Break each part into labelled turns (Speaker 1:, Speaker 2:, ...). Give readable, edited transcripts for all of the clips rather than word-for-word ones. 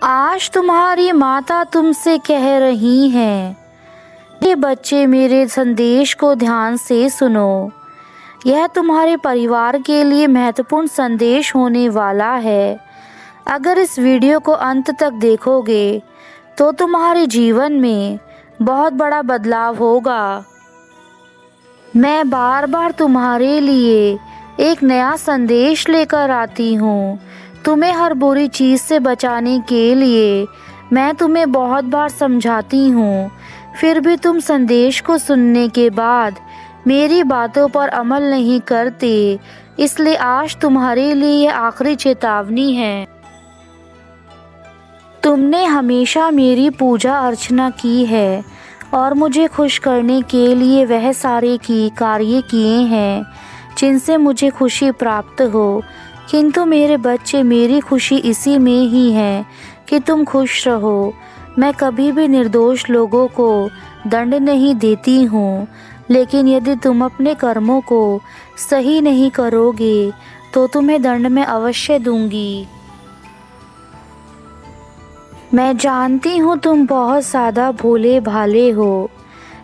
Speaker 1: आज तुम्हारी माता तुमसे कह रही हैं, ये बच्चे मेरे संदेश को ध्यान से सुनो। यह तुम्हारे परिवार के लिए महत्वपूर्ण संदेश होने वाला है। अगर इस वीडियो को अंत तक देखोगे तो तुम्हारे जीवन में बहुत बड़ा बदलाव होगा। मैं बार बार तुम्हारे लिए एक नया संदेश लेकर आती हूँ। तुम्हें हर बुरी चीज़ से बचाने के लिए मैं तुम्हें बहुत बार समझाती हूँ, फिर भी तुम संदेश को सुनने के बाद मेरी बातों पर अमल नहीं करते। इसलिए आज तुम्हारे लिए यह आखिरी चेतावनी है। तुमने हमेशा मेरी पूजा अर्चना की है और मुझे खुश करने के लिए वह सारे कार्य किए हैं जिनसे मुझे खुशी प्राप्त हो। किंतु मेरे बच्चे, मेरी खुशी इसी में ही है कि तुम खुश रहो। मैं कभी भी निर्दोष लोगों को दंड नहीं देती हूँ, लेकिन यदि तुम अपने कर्मों को सही नहीं करोगे तो तुम्हें दंड में अवश्य दूंगी। मैं जानती हूँ तुम बहुत ज़्यादा भोले भाले हो।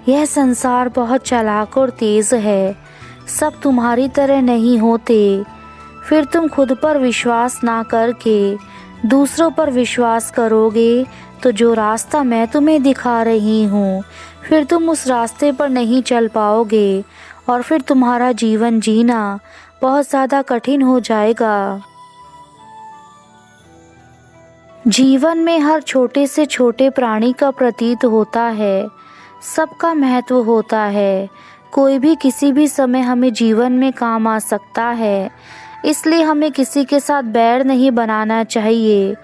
Speaker 1: यह संसार बहुत चालाक और तेज़ है। सब तुम्हारी तरह नहीं होते। फिर तुम खुद पर विश्वास ना करके दूसरों पर विश्वास करोगे तो जो रास्ता मैं तुम्हें दिखा रही हूँ, फिर तुम उस रास्ते पर नहीं चल पाओगे और फिर तुम्हारा जीवन जीना बहुत ज़्यादा कठिन हो जाएगा। जीवन में हर छोटे से छोटे प्राणी का प्रतीत होता है। सबका महत्व होता है। कोई भी किसी भी समय हमें जीवन में काम आ सकता है। इसलिए हमें किसी के साथ बैर नहीं बनाना चाहिए।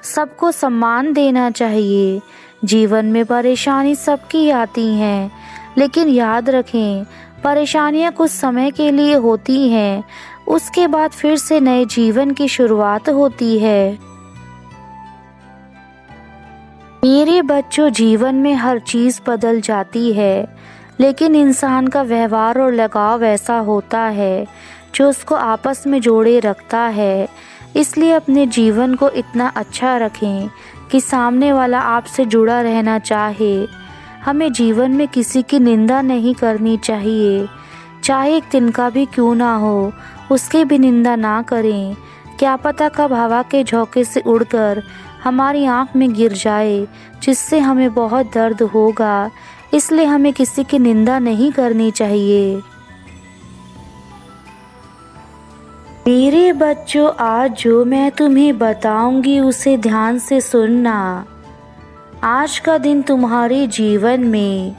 Speaker 1: सबको सम्मान देना चाहिए। जीवन में परेशानी सबकी आती हैं, लेकिन याद रखें, परेशानियां कुछ समय के लिए होती हैं। उसके बाद फिर से नए जीवन की शुरुआत होती है। मेरे बच्चों, जीवन में हर चीज़ बदल जाती है, लेकिन इंसान का व्यवहार और लगाव ऐसा होता है जो उसको आपस में जोड़े रखता है। इसलिए अपने जीवन को इतना अच्छा रखें कि सामने वाला आपसे जुड़ा रहना चाहे। हमें जीवन में किसी की निंदा नहीं करनी चाहिए, चाहे एक तिनका भी क्यों ना हो, उसकी भी निंदा ना करें। क्या पता कब हवा के झोंके से उड़कर हमारी आँख में गिर जाए, जिससे हमें बहुत दर्द होगा। इसलिए हमें किसी की निंदा नहीं करनी चाहिए। मेरे बच्चों, आज जो मैं तुम्हें बताऊंगी उसे ध्यान से सुनना। आज का दिन तुम्हारे जीवन में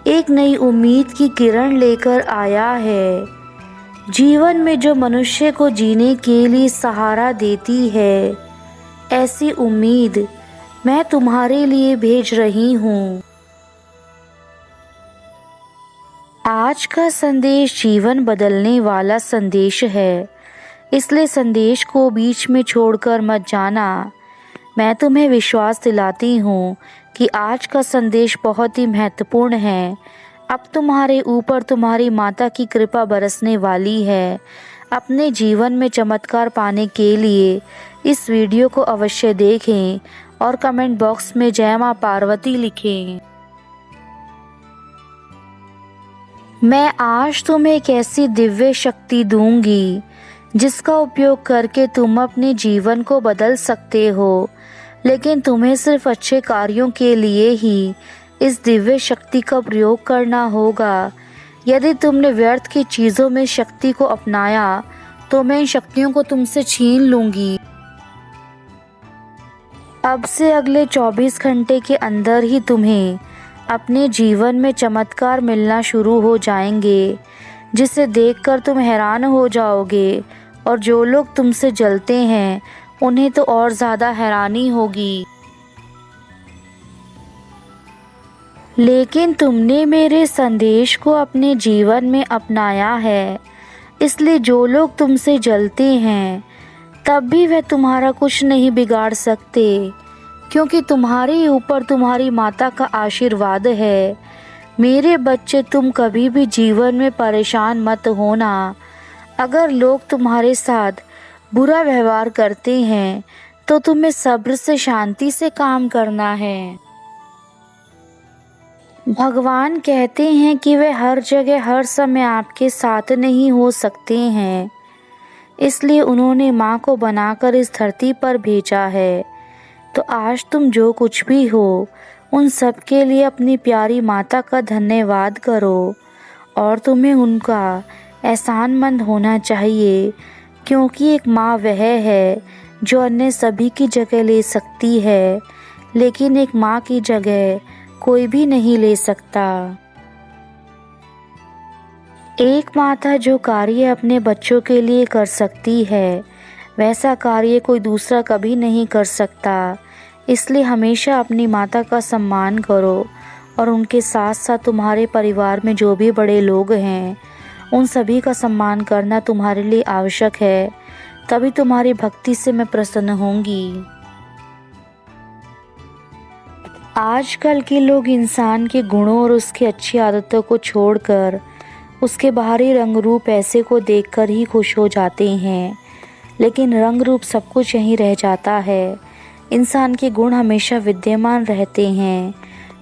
Speaker 1: एक नई उम्मीद की किरण लेकर आया है। जीवन में जो मनुष्य को जीने के लिए सहारा देती है, ऐसी उम्मीद मैं तुम्हारे लिए भेज रही हूँ। आज का संदेश जीवन बदलने वाला संदेश है, इसलिए संदेश को बीच में छोड़कर मत जाना। मैं तुम्हें विश्वास दिलाती हूँ कि आज का संदेश बहुत ही महत्वपूर्ण है। अब तुम्हारे ऊपर तुम्हारी माता की कृपा बरसने वाली है। अपने जीवन में चमत्कार पाने के लिए इस वीडियो को अवश्य देखें और कमेंट बॉक्स में जय मां पार्वती लिखें। मैं आज तुम्हें एक ऐसी दिव्य शक्ति दूंगी जिसका उपयोग करके तुम अपने जीवन को बदल सकते हो, लेकिन तुम्हें सिर्फ अच्छे कार्यों के लिए ही इस दिव्य शक्ति का प्रयोग करना होगा। यदि तुमने व्यर्थ की चीज़ों में शक्ति को अपनाया तो मैं इन शक्तियों को तुमसे छीन लूँगी। अब से अगले 24 घंटे के अंदर ही तुम्हें अपने जीवन में चमत्कार मिलना शुरू हो जाएंगे, जिसे देखकर तुम हैरान हो जाओगे और जो लोग तुमसे जलते हैं उन्हें तो और ज़्यादा हैरानी होगी। लेकिन तुमने मेरे संदेश को अपने जीवन में अपनाया है, इसलिए जो लोग तुमसे जलते हैं तब भी वह तुम्हारा कुछ नहीं बिगाड़ सकते, क्योंकि तुम्हारे ऊपर तुम्हारी माता का आशीर्वाद है। मेरे बच्चे, तुम कभी भी जीवन में परेशान मत होना। अगर लोग तुम्हारे साथ बुरा व्यवहार करते हैं तो तुम्हें सब्र से शांति से काम करना है। भगवान कहते हैं कि वे हर जगह हर समय आपके साथ नहीं हो सकते हैं, इसलिए उन्होंने माँ को बनाकर इस धरती पर भेजा है। तो आज तुम जो कुछ भी हो उन सब के लिए अपनी प्यारी माता का धन्यवाद करो और तुम्हें उनका एहसानमंद होना चाहिए, क्योंकि एक माँ वह है जो अन्य सभी की जगह ले सकती है, लेकिन एक माँ की जगह कोई भी नहीं ले सकता। एक माता जो कार्य अपने बच्चों के लिए कर सकती है, वैसा कार्य कोई दूसरा कभी नहीं कर सकता। इसलिए हमेशा अपनी माता का सम्मान करो और उनके साथ साथ तुम्हारे परिवार में जो भी बड़े लोग हैं उन सभी का सम्मान करना तुम्हारे लिए आवश्यक है। तभी तुम्हारी भक्ति से मैं प्रसन्न होंगी। आजकल के लोग इंसान के गुणों और उसकी अच्छी आदतों को छोड़कर उसके बाहरी रंग रूप पैसे को देखकर ही खुश हो जाते हैं, लेकिन रंग रूप सब कुछ यहीं रह जाता है। इंसान के गुण हमेशा विद्यमान रहते हैं।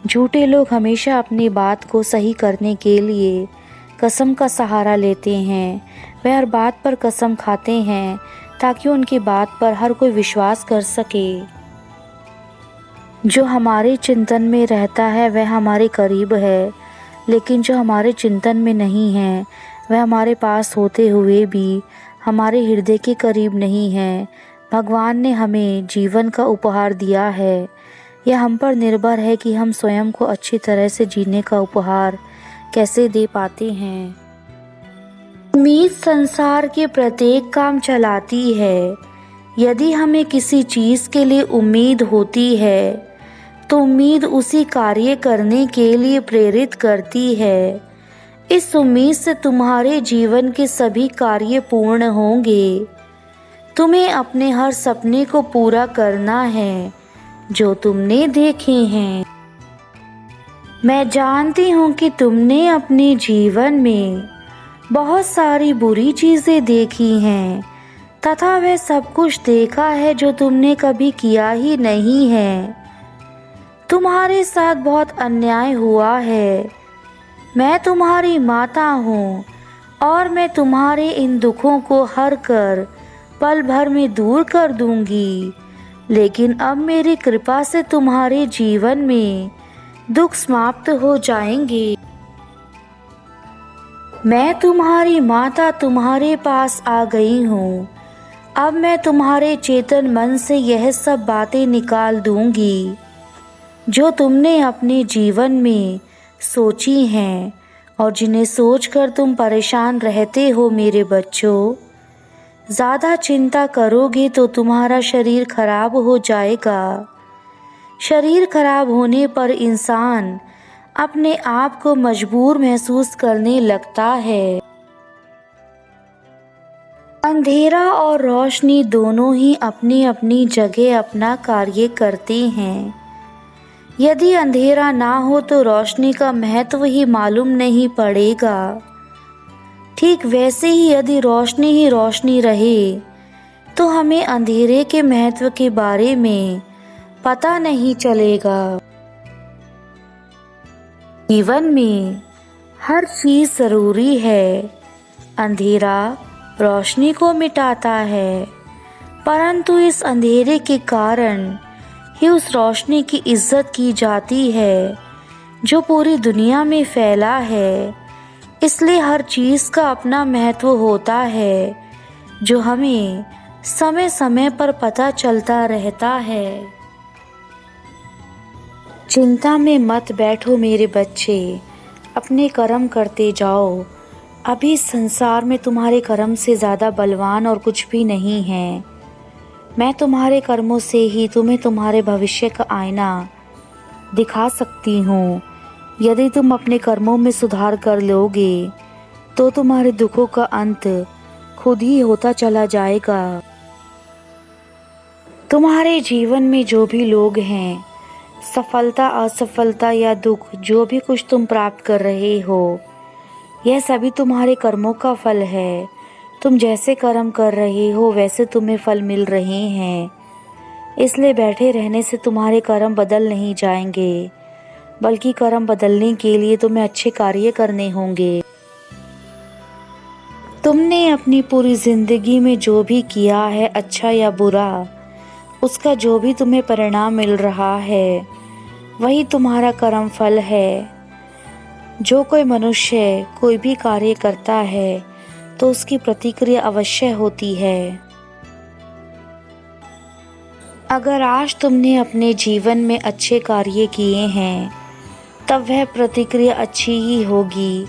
Speaker 1: झूठे लोग हमेशा अपनी बात को सही करने के लिए कसम का सहारा लेते हैं। वे हर बात पर कसम खाते हैं ताकि उनकी बात पर हर कोई विश्वास कर सके। जो हमारे चिंतन में रहता है वह हमारे करीब है, लेकिन जो हमारे चिंतन में नहीं है वह हमारे पास होते हुए भी हमारे हृदय के करीब नहीं है। भगवान ने हमें जीवन का उपहार दिया है। यह हम पर निर्भर है कि हम स्वयं को अच्छी तरह से जीने का उपहार कैसे दे पाते हैं। उम्मीद संसार के प्रत्येक काम चलाती है। यदि हमें किसी चीज़ के लिए उम्मीद होती है तो उम्मीद उसी कार्य करने के लिए प्रेरित करती है। इस उम्मीद से तुम्हारे जीवन के सभी कार्य पूर्ण होंगे। तुम्हें अपने हर सपने को पूरा करना है जो तुमने देखे हैं। मैं जानती हूँ कि तुमने अपने जीवन में बहुत सारी बुरी चीज़ें देखी हैं तथा वह सब कुछ देखा है जो तुमने कभी किया ही नहीं है। तुम्हारे साथ बहुत अन्याय हुआ है। मैं तुम्हारी माता हूँ और मैं तुम्हारे इन दुखों को हर कर पल भर में दूर कर दूंगी, लेकिन अब मेरी कृपा से तुम्हारे जीवन में दुख समाप्त हो जाएंगे। मैं तुम्हारी माता तुम्हारे पास आ गई हूँ। अब मैं तुम्हारे चेतन मन से यह सब बातें निकाल दूंगी जो तुमने अपने जीवन में सोची हैं और जिन्हें सोचकर तुम परेशान रहते हो। मेरे बच्चों, ज़्यादा चिंता करोगे तो तुम्हारा शरीर खराब हो जाएगा। शरीर खराब होने पर इंसान अपने आप को मजबूर महसूस करने लगता है। अंधेरा और रोशनी दोनों ही अपनी अपनी जगह अपना कार्य करते हैं। यदि अंधेरा ना हो तो रोशनी का महत्व ही मालूम नहीं पड़ेगा। ठीक वैसे ही यदि रोशनी ही रोशनी रहे तो हमें अंधेरे के महत्व के बारे में पता नहीं चलेगा। जीवन में हर चीज़ ज़रूरी है। अंधेरा रोशनी को मिटाता है, परंतु इस अंधेरे के कारण ही उस रोशनी की इज्जत की जाती है जो पूरी दुनिया में फैला है। इसलिए हर चीज़ का अपना महत्व होता है जो हमें समय समय पर पता चलता रहता है। चिंता में मत बैठो मेरे बच्चे, अपने कर्म करते जाओ। अभी संसार में तुम्हारे कर्म से ज़्यादा बलवान और कुछ भी नहीं है। मैं तुम्हारे कर्मों से ही तुम्हें तुम्हारे भविष्य का आईना दिखा सकती हूँ। यदि तुम अपने कर्मों में सुधार कर लोगे तो तुम्हारे दुखों का अंत खुद ही होता चला जाएगा। तुम्हारे जीवन में जो भी लोग हैं, सफलता असफलता या दुख, जो भी कुछ तुम प्राप्त कर रहे हो, यह सभी तुम्हारे कर्मों का फल है। तुम जैसे कर्म कर रहे हो वैसे तुम्हें फल मिल रहे हैं। इसलिए बैठे रहने से तुम्हारे कर्म बदल नहीं जाएंगे, बल्कि कर्म बदलने के लिए तुम्हें अच्छे कार्य करने होंगे। तुमने अपनी पूरी जिंदगी में जो भी किया है, अच्छा या बुरा, उसका जो भी तुम्हें परिणाम मिल रहा है वही तुम्हारा कर्म फल है। जो कोई मनुष्य कोई भी कार्य करता है तो उसकी प्रतिक्रिया अवश्य होती है। अगर आज तुमने अपने जीवन में अच्छे कार्य किए हैं तब वह प्रतिक्रिया अच्छी ही होगी,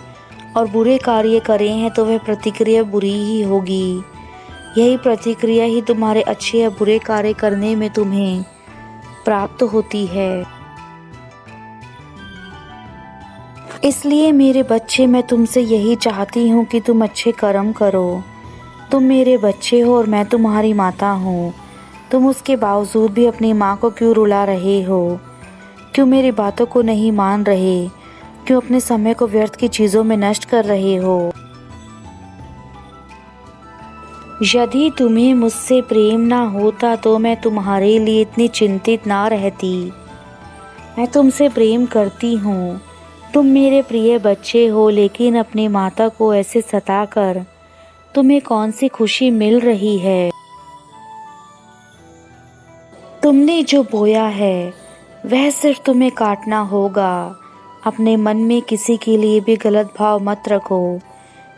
Speaker 1: और बुरे कार्य करे हैं तो वह प्रतिक्रिया बुरी ही होगी। यही प्रतिक्रिया ही तुम्हारे अच्छे या बुरे कार्य करने में तुम्हें प्राप्त होती है। इसलिए मेरे बच्चे, मैं तुमसे यही चाहती हूँ कि तुम अच्छे कर्म करो। तुम मेरे बच्चे हो और मैं तुम्हारी माता हूँ। तुम उसके बावजूद भी अपनी माँ को क्यों रुला रहे हो? क्यों मेरी बातों को नहीं मान रहे? क्यों अपने समय को व्यर्थ की चीज़ों में नष्ट कर रहे हो? यदि तुम्हें मुझसे प्रेम ना होता तो मैं तुम्हारे लिए इतनी चिंतित ना रहती। मैं तुमसे प्रेम करती हूँ। तुम मेरे प्रिय बच्चे हो, लेकिन अपनी माता को ऐसे सताकर तुम्हें कौन सी खुशी मिल रही है? तुमने जो बोया है वह सिर्फ तुम्हें काटना होगा। अपने मन में किसी के लिए भी गलत भाव मत रखो,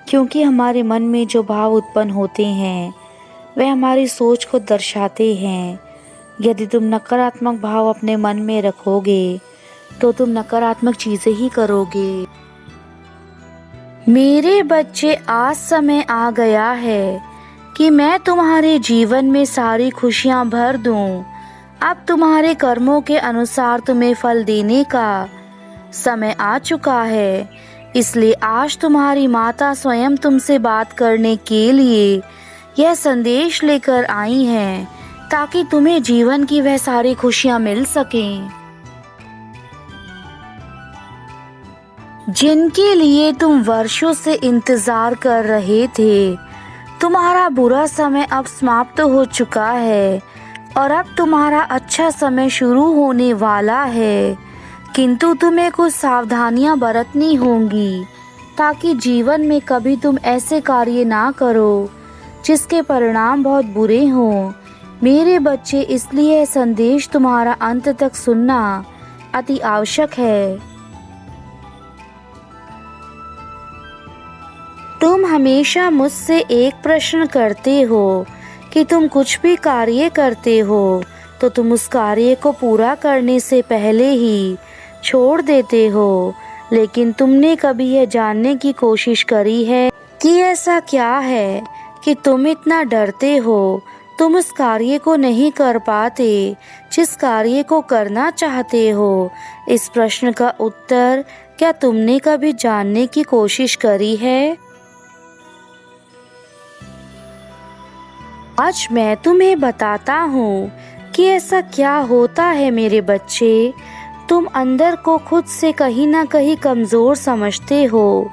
Speaker 1: क्योंकि हमारे मन में जो भाव उत्पन्न होते हैं वह हमारी सोच को दर्शाते हैं। यदि तुम नकारात्मक भाव अपने मन में रखोगे तो तुम नकारात्मक चीजें ही करोगे। मेरे बच्चे, आज समय आ गया है कि मैं तुम्हारे जीवन में सारी खुशियां भर दूं। अब तुम्हारे कर्मों के अनुसार तुम्हें फल देने का समय आ चुका है। इसलिए आज तुम्हारी माता स्वयं तुमसे बात करने के लिए यह संदेश लेकर आई हैं, ताकि तुम्हें जीवन की वह सारी खुशियां मिल सकें जिनके लिए तुम वर्षों से इंतजार कर रहे थे। तुम्हारा बुरा समय अब समाप्त हो चुका है और अब तुम्हारा अच्छा समय शुरू होने वाला है। किंतु तुम्हें कुछ सावधानियां बरतनी होंगी, ताकि जीवन में कभी तुम ऐसे कार्य ना करो जिसके परिणाम बहुत बुरे हों। मेरे बच्चे, इसलिए यह संदेश तुम्हारा अंत तक सुनना अति आवश्यक है। तुम हमेशा मुझसे एक प्रश्न करते हो कि तुम कुछ भी कार्य करते हो तो तुम उस कार्य को पूरा करने से पहले ही छोड़ देते हो। लेकिन तुमने कभी यह जानने की कोशिश करी है कि ऐसा क्या है कि तुम इतना डरते हो? तुम उस कार्य को नहीं कर पाते जिस कार्य को करना चाहते हो। इस प्रश्न का उत्तर क्या तुमने कभी जानने की कोशिश करी है? आज मैं तुम्हें बताता हूँ कि ऐसा क्या होता है मेरे बच्चे। तुम अंदर को खुद से कहीं ना कहीं कमज़ोर समझते हो,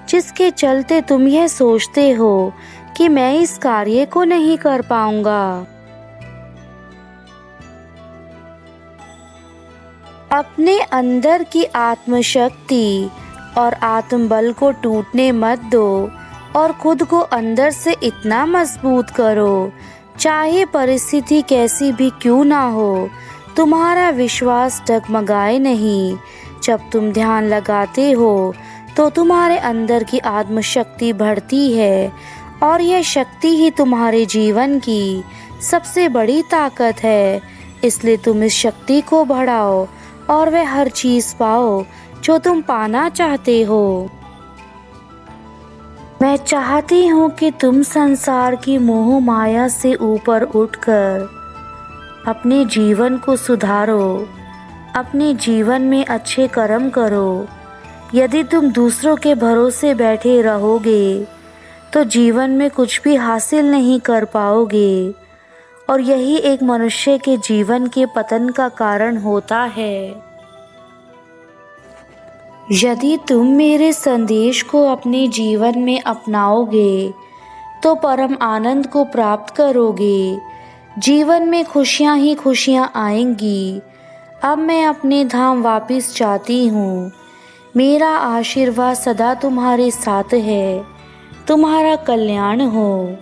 Speaker 1: जिसके चलते तुम यह सोचते हो कि मैं इस कार्य को नहीं कर पाऊंगा। अपने अंदर की आत्मशक्ति और आत्मबल को टूटने मत दो और खुद को अंदर से इतना मजबूत करो, चाहे परिस्थिति कैसी भी क्यों ना हो। तुम्हारा विश्वास डगमगाए नहीं। जब तुम ध्यान लगाते हो तो तुम्हारे अंदर की आत्मशक्ति बढ़ती है, और यह शक्ति ही तुम्हारे जीवन की सबसे बड़ी ताकत है। इसलिए तुम इस शक्ति को बढ़ाओ और वह हर चीज पाओ जो तुम पाना चाहते हो। मैं चाहती हूँ कि तुम संसार की मोह माया से ऊपर उठकर अपने जीवन को सुधारो, अपने जीवन में अच्छे कर्म करो। यदि तुम दूसरों के भरोसे बैठे रहोगे तो जीवन में कुछ भी हासिल नहीं कर पाओगे, और यही एक मनुष्य के जीवन के पतन का कारण होता है। यदि तुम मेरे संदेश को अपने जीवन में अपनाओगे तो परम आनंद को प्राप्त करोगे। जीवन में खुशियाँ ही खुशियाँ आएंगी। अब मैं अपने धाम वापस जाती हूँ। मेरा आशीर्वाद सदा तुम्हारे साथ है। तुम्हारा कल्याण हो।